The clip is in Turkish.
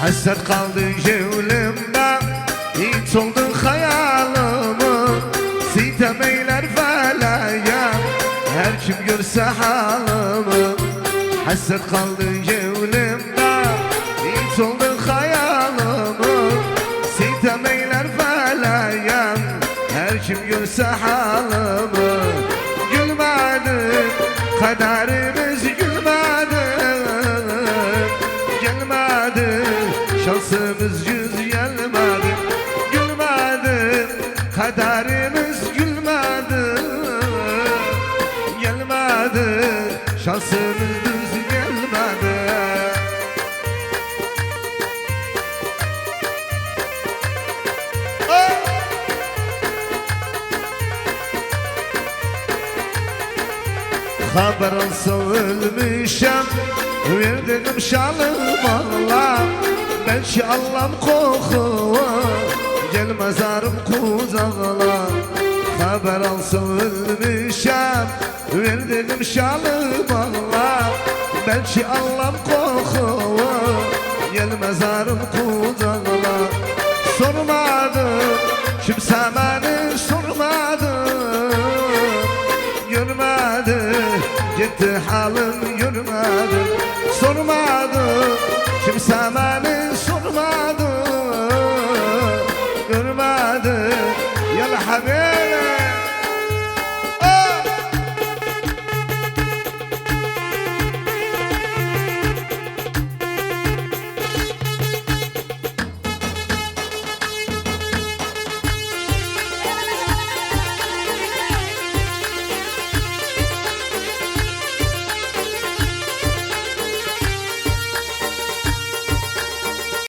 Hasret kaldı cevlimde, hiç oldu hayalımı. Sitem eyler felaya, her kim görse halımı. Hasret kaldı cevlimde, hiç oldu hayalımı. Sitem eyler felaya, her kim görse halımı. Gülmedi kaderimiz, gülmedi, gelmedi şansımız, yüz gelmedi. Gülmedi kaderimiz, gülmedi, gelmedi şansımız, düz gelmedi. Haber olsa ölmüşem, verdiğim şalım Allah. Belki Allah'ım koku, gel mezarım kucağına. Haber olsa ölmüşem, verdiğim şalım Allah. Belki Allah'ım koku, gel mezarım kucağına. Sormadım, kimse beni sormadı, görmedi, gitti halim görmedi. Sormadım, kimse beni